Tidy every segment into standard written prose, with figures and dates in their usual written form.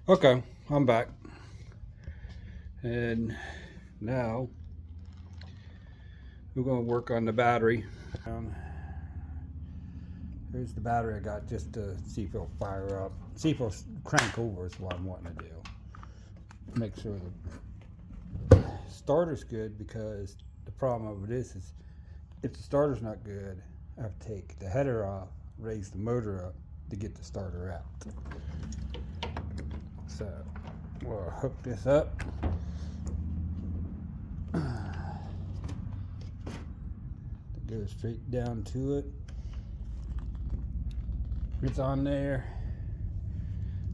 Okay, I'm back. And now we're going to work on the battery. Here's the battery I got just to see if it'll fire up. See if it'll crank over is what I'm wanting to do. Make sure the starter's good, because the problem of it is if the starter's not good, I have to take the header off, raise the motor up to get the starter out. So we'll hook this up. Go straight down to it. It's on there.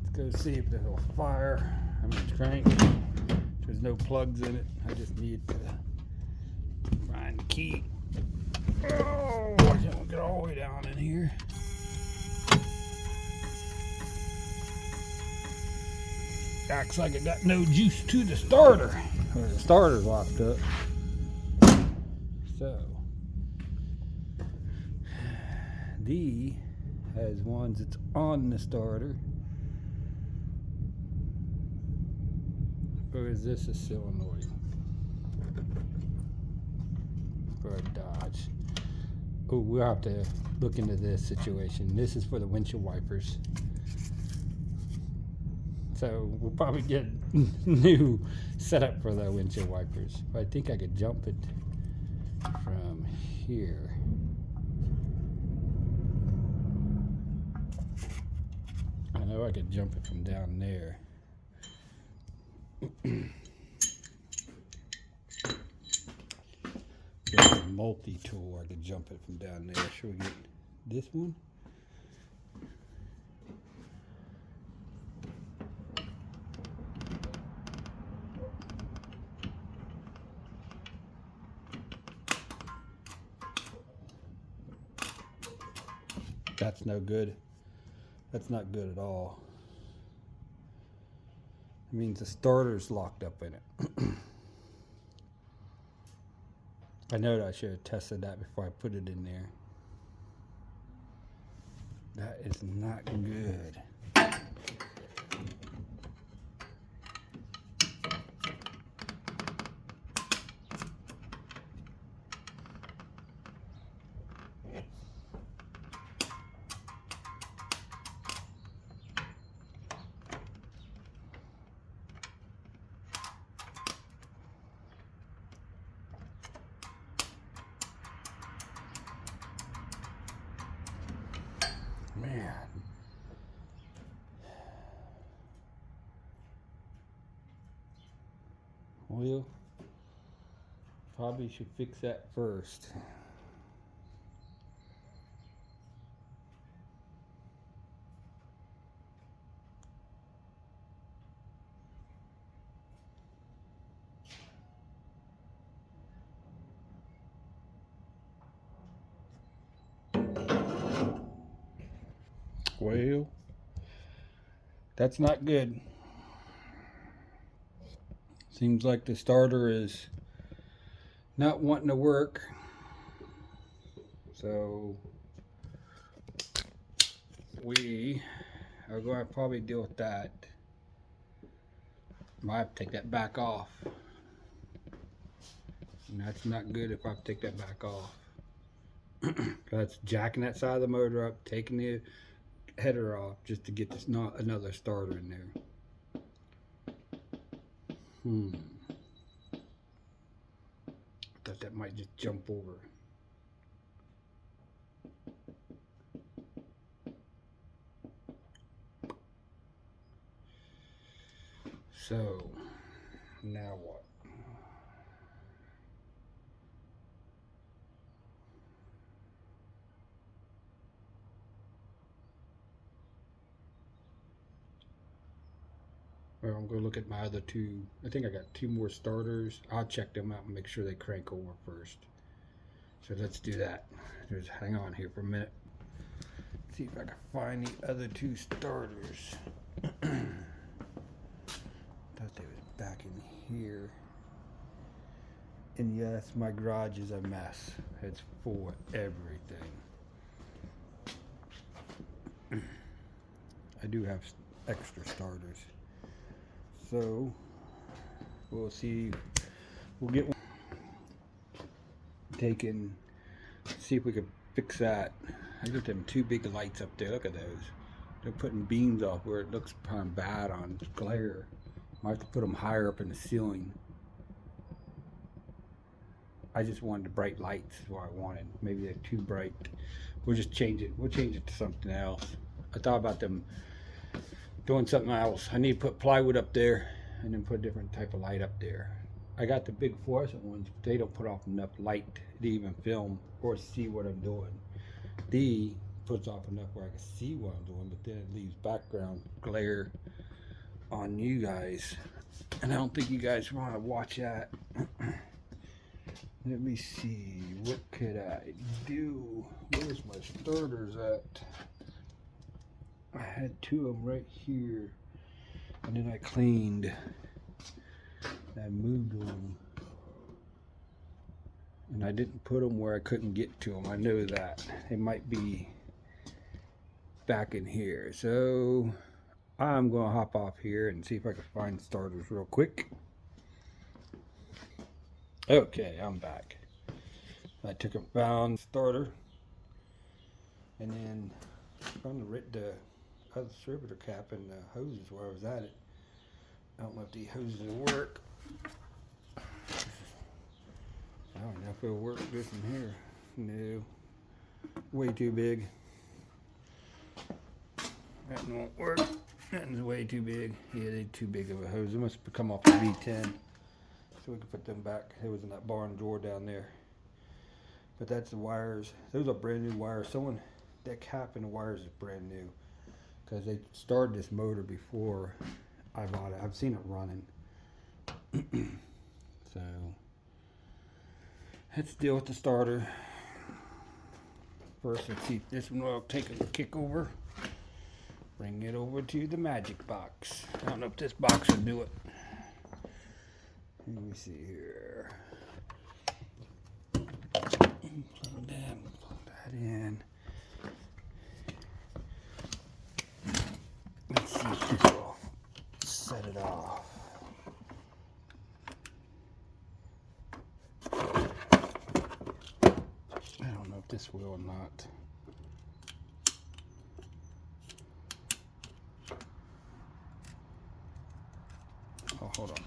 Let's go see if it'll fire. I'm gonna crank. There's no plugs in it. I just need to find the key. Oh, I can't get all the way down in here. Acts like it got no juice to the starter. Or the starter's locked up. So D has ones that's on the starter. Or is this a solenoid for a Dodge? Oh, we'll have to look into this situation. This is for the windshield wipers. So we'll probably get new setup for the windshield wipers. But I think I could jump it from here. I know I could jump it from down there. There's a multi-tool. I could jump it from down there. Should we get this one? That's no good. That's not good at all. It means the starter's locked up in it. I know that I should have tested that before I put it in there. That is not good. Man. Well, probably should fix that first. Well, that's not good. Seems like the starter is not wanting to work. So we are going to probably deal with that. Might have to take that back off. And that's not good if I have to take that back off. That's jacking that side of the motor up, taking the header off just to get this not another starter in there. Thought that might just jump over. So now what? Well, I'm going to look at my other two. I think I got two more starters. I'll check them out and make sure they crank over first. So let's do that. Just hang on here for a minute. See if I can find the other two starters. Thought they was back in here. And yes, my garage is a mess. It's full of everything. I do have extra starters. So we'll see. We'll get one taken. See if we can fix that. I got them two big lights up there. Look at those. They're putting beams off where it looks kind of bad on glare. Might have to put them higher up in the ceiling. I just wanted the bright lights, is what I wanted. Maybe they're too bright. We'll just change it. We'll change it to something else. I thought about them doing something else. I need to put plywood up there and then put a different type of light up there. I got the big fluorescent ones, but they don't put off enough light to even film or see what I'm doing. The puts off enough where I can see what I'm doing, but then it leaves background glare on you guys. And I don't think you guys want to watch that. Let me see, what could I do? Where's my starters at? I had two of them right here, and then I cleaned. I moved them, and I didn't put them where I couldn't get to them. I know that. They might be back in here. So I'm going to hop off here and see if I can find starters real quick. Okay, I'm back. I took a found starter and then found the other distributor cap and the hoses where I was at it. I don't know if the hoses will work. I don't know if it'll work this in here. No. Way too big. That won't work. That's way too big. Yeah, they're too big of a hose. It must have come off the V10. So we can put them back. It was in that barn drawer down there. But that's the wires. Those are brand new wires. That cap in the wires is brand new. Because they started this motor before I bought it. I've seen it running. So let's deal with the starter. First, let's see if this one will take a kick over. Bring it over to the magic box. I don't know if this box will do it. Let me see here. Plug that in. Let's see if this will set it off. I don't know if this will or not. Oh, hold on.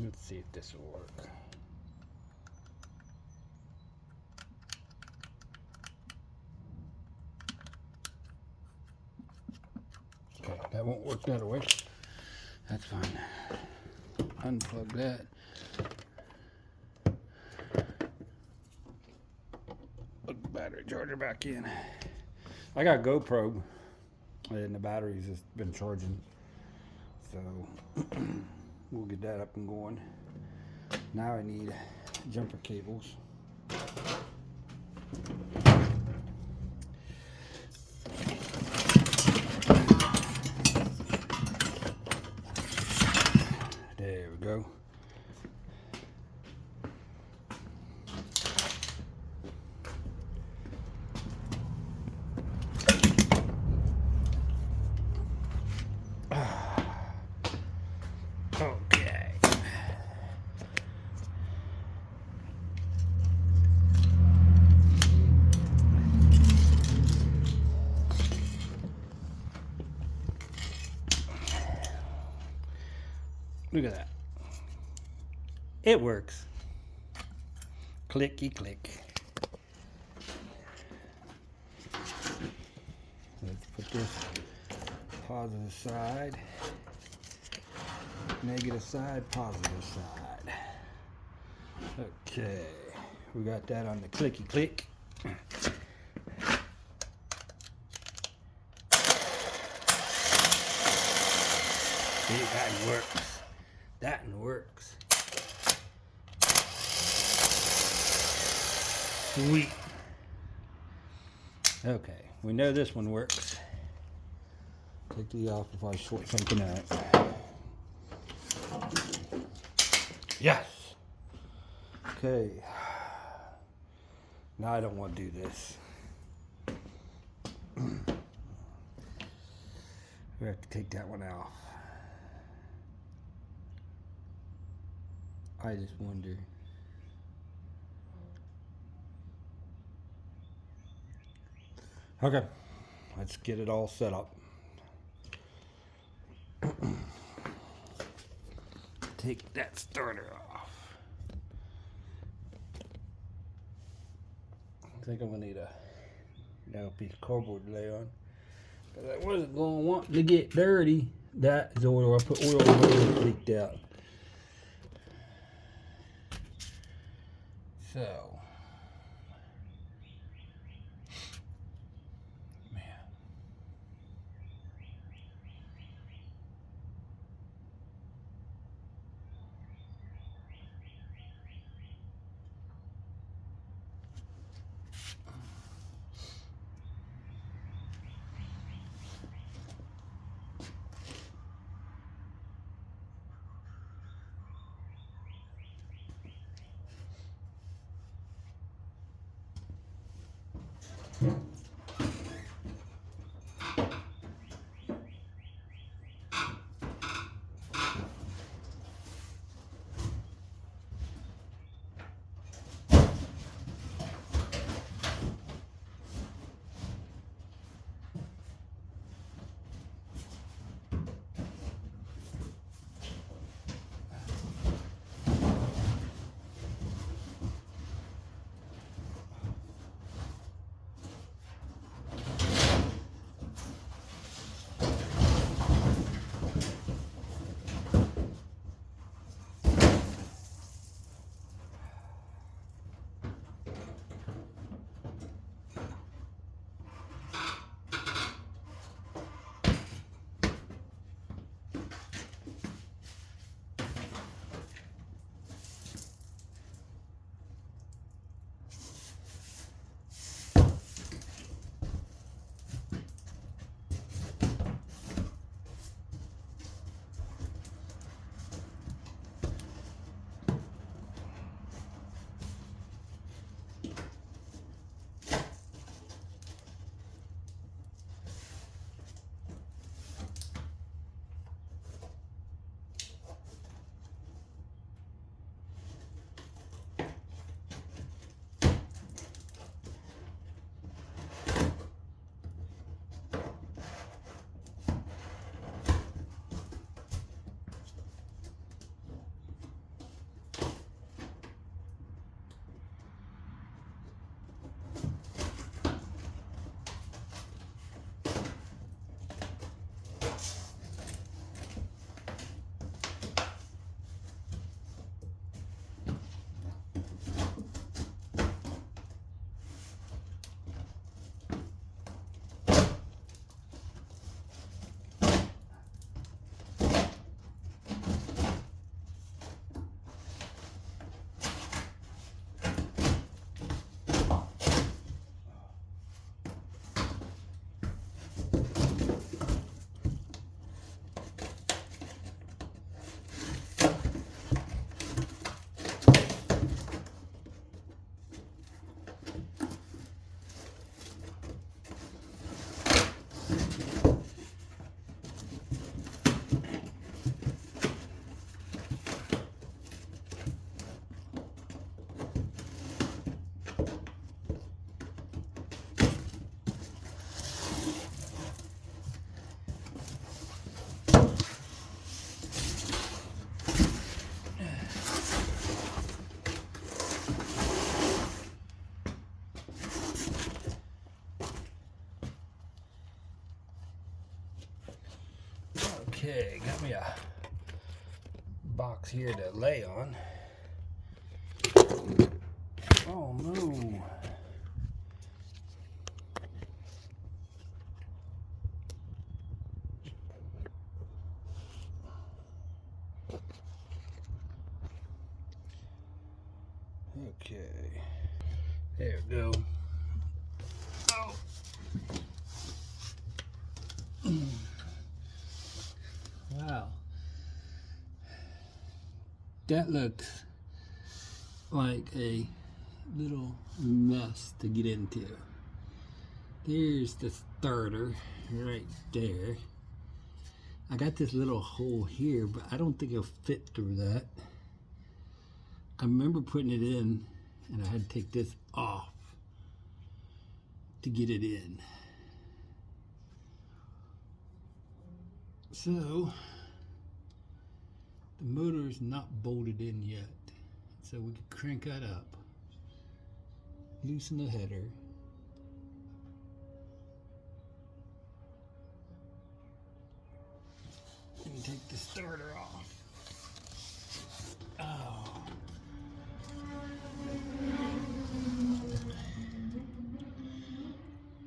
Let's see if this will work. Okay, that won't work that way. That's fine. Unplug that. Put the battery charger back in. I got GoPro and the batteries has been charging. So we'll get that up and going. Now I need jumper cables. There we go. Okay. Look at that. It works. Clicky click. Let's put this positive side, negative side, positive side. Okay, we got that on the clicky click. See, that works. That one works. Sweet. Okay, we know this one works. Take the off before I short something out. Yes. Okay. Now I don't want to do this. We have to take that one off. I just wonder. Okay, let's get it all set up. Take that starter off. I think I'm gonna need a piece of cardboard to lay on. Because I wasn't going to want to get dirty. That is oil. I put oil on it, leaked out. So, man. Okay, got me a box here to lay on. Oh no. Okay. There we go. Oh. Wow. That looks like a little mess to get into. There's the starter right there. I got this little hole here, but I don't think it'll fit through that. I remember putting it in, and I had to take this off to get it in. So the motor is not bolted in yet. So we can crank that up, loosen the header, and take the starter off. Oh.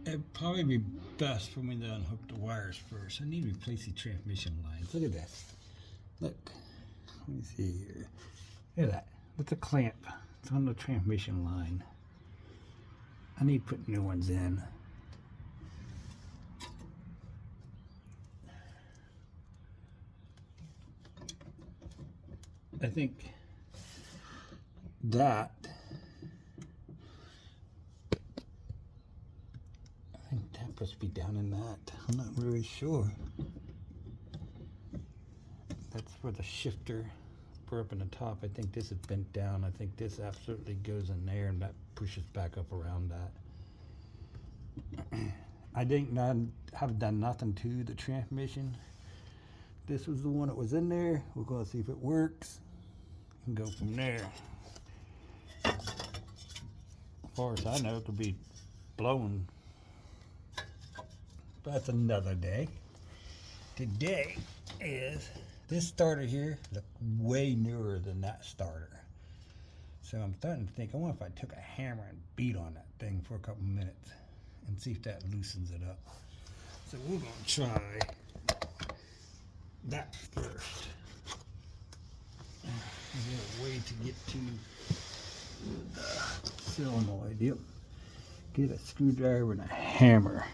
It'd probably be best for me to unhook the wires first. I need to replace the transmission lines. Look at this. Look. Let me see here. Look at that. That's a clamp. It's on the transmission line. I need to put new ones in. I think that supposed to be down in that. I'm not really sure. That's for the shifter for up in the top. I think this is bent down. I think this absolutely goes in there and that pushes back up around that. I think not have done nothing to the transmission. This was the one that was in there. We're going to see if it works and go from there. As far as I know, it could be blowing. But that's another day. Today is this starter here look way newer than that starter. So I'm starting to think, I wonder if I took a hammer and beat on that thing for a couple minutes and see if that loosens it up. So we're going to try that first. Is there a way to get to the solenoid? Yep. Get a screwdriver and a hammer.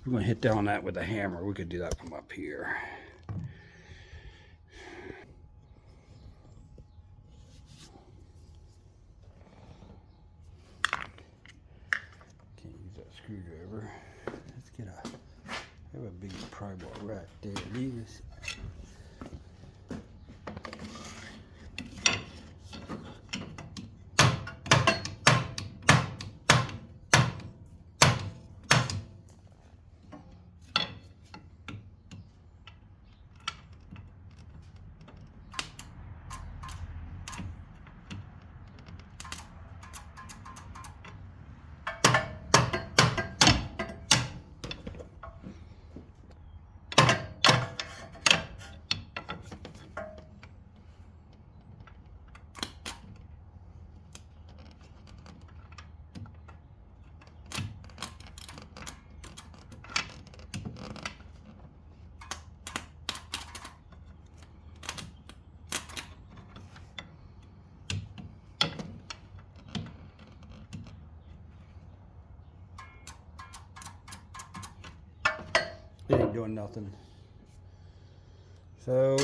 We're going to hit down that with a hammer. We could do that from up here. Can't use that screwdriver. Let's get I have a big pry bar right there. These. It ain't doing nothing. So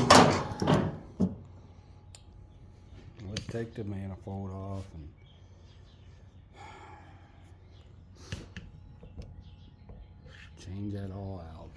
let's take the manifold off and change that all out.